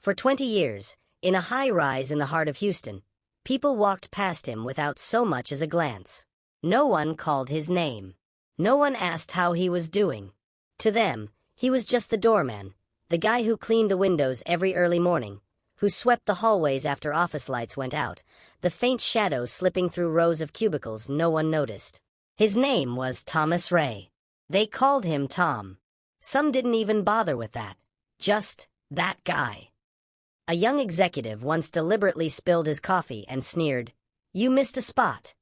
For 20 years, in a high-rise in the heart of Houston, people walked past him without so much as a glance. No one called his name. No one asked how he was doing. To them, he was just the doorman, the guy who cleaned the windows every early morning, who swept the hallways after office lights went out, the faint shadow slipping through rows of cubicles no one noticed. His name was Thomas Ray. They called him Tom. Some didn't even bother with that. Just, that guy. A young executive once deliberately spilled his coffee and sneered, "You missed a spot."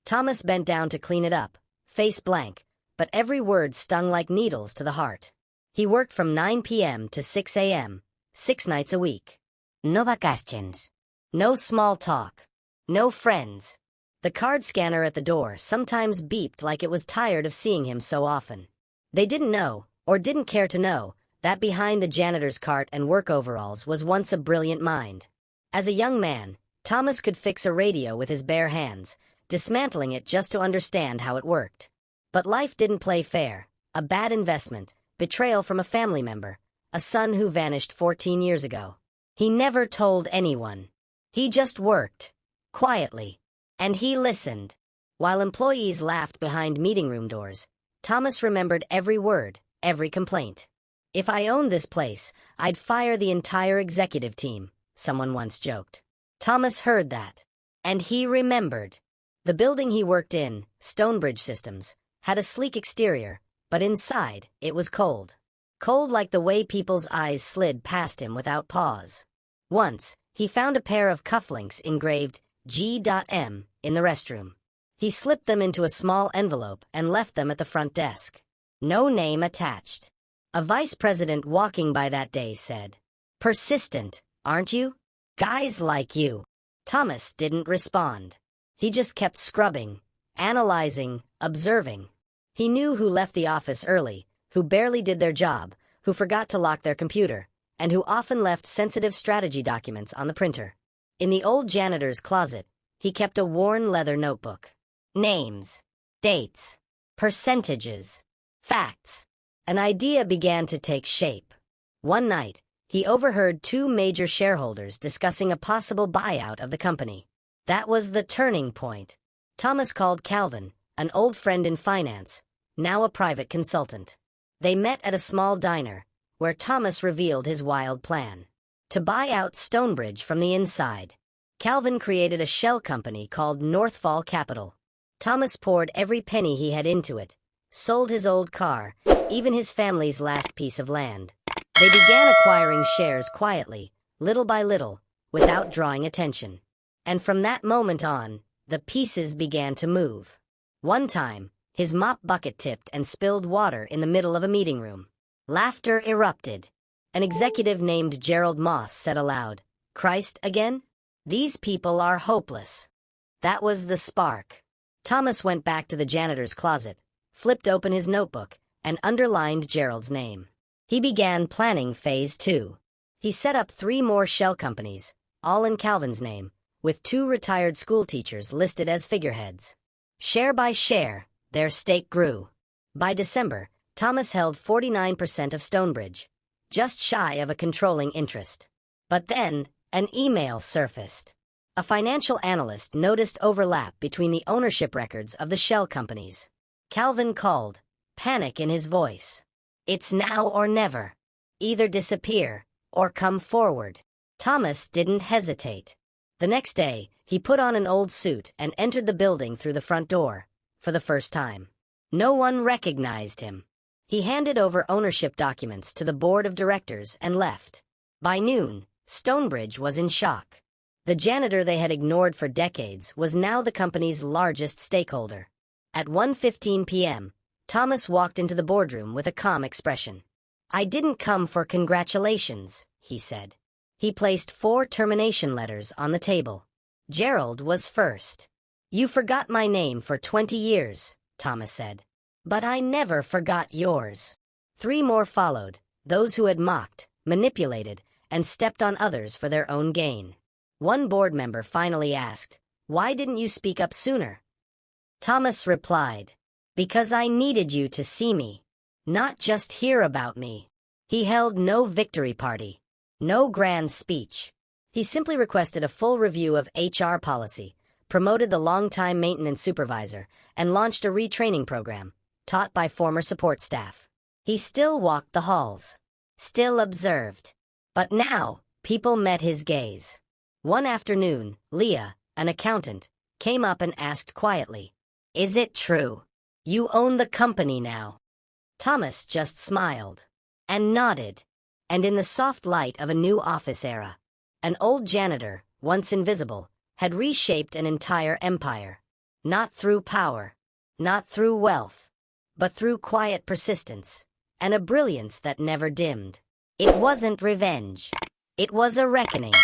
Thomas bent down to clean it up, face blank, but every word stung like needles to the heart. He worked from 9 p.m. to 6 a.m., 6 nights a week. No vacations. No small talk. No friends. The card scanner at the door sometimes beeped like it was tired of seeing him so often. They didn't know, or didn't care to know, that behind the janitor's cart and work overalls was once a brilliant mind. As a young man, Thomas could fix a radio with his bare hands, dismantling it just to understand how it worked. But life didn't play fair. A bad investment, betrayal from a family member, a son who vanished 14 years ago. He never told anyone. He just worked. Quietly. And he listened. While employees laughed behind meeting room doors, Thomas remembered every word, every complaint. "If I owned this place, I'd fire the entire executive team," someone once joked. Thomas heard that. And he remembered. The building he worked in, Stonebridge Systems, had a sleek exterior, but inside, it was cold. Cold like the way people's eyes slid past him without pause. Once, he found a pair of cufflinks engraved G.M. in the restroom. He slipped them into a small envelope and left them at the front desk. No name attached. A vice president walking by that day said, "Persistent, aren't you? Guys like you." Thomas didn't respond. He just kept scrubbing, analyzing, observing. He knew who left the office early, who barely did their job, who forgot to lock their computer, and who often left sensitive strategy documents on the printer. In the old janitor's closet, he kept a worn leather notebook. Names, dates, percentages, facts. An idea began to take shape. One night, he overheard two major shareholders discussing a possible buyout of the company. That was the turning point. Thomas called Calvin, an old friend in finance, now a private consultant. They met at a small diner, where Thomas revealed his wild plan. To buy out Stonebridge from the inside. Calvin created a shell company called Northfall Capital. Thomas poured every penny he had into it, sold his old car, even his family's last piece of land. They began acquiring shares quietly, little by little, without drawing attention. And from that moment on, the pieces began to move. One time, his mop bucket tipped and spilled water in the middle of a meeting room. Laughter erupted. An executive named Gerald Moss said aloud, "Christ again? These people are hopeless." That was the spark. Thomas went back to the janitor's closet, flipped open his notebook, and underlined Gerald's name. He began planning phase 2. He set up 3 more shell companies, all in Calvin's name, with 2 retired school teachers listed as figureheads. Share by share, their stake grew. By December, Thomas held 49% of Stonebridge, just shy of a controlling interest. But then, an email surfaced. A financial analyst noticed overlap between the ownership records of the shell companies. Calvin called, panic in his voice. "It's now or never. Either disappear, or come forward." Thomas didn't hesitate. The next day, he put on an old suit and entered the building through the front door, for the first time. No one recognized him. He handed over ownership documents to the board of directors and left. By noon, Stonebridge was in shock. The janitor they had ignored for decades was now the company's largest stakeholder. At 1:15 p.m., Thomas walked into the boardroom with a calm expression. "I didn't come for congratulations," he said. He placed 4 termination letters on the table. Gerald was first. "You forgot my name for 20 years, Thomas said. "But I never forgot yours." 3 more followed, those who had mocked, manipulated, and stepped on others for their own gain. One board member finally asked, "Why didn't you speak up sooner?" Thomas replied, "Because I needed you to see me, not just hear about me." He held no victory party. No grand speech. He simply requested a full review of HR policy, promoted the long-time maintenance supervisor, and launched a retraining program, taught by former support staff. He still walked the halls, still observed. But now, people met his gaze. One afternoon, Leah, an accountant, came up and asked quietly, "Is it true? You own the company now?" Thomas just smiled and nodded. And in the soft light of a new office era, an old janitor, once invisible, had reshaped an entire empire. Not through power, not through wealth, but through quiet persistence, and a brilliance that never dimmed. It wasn't revenge. It was a reckoning.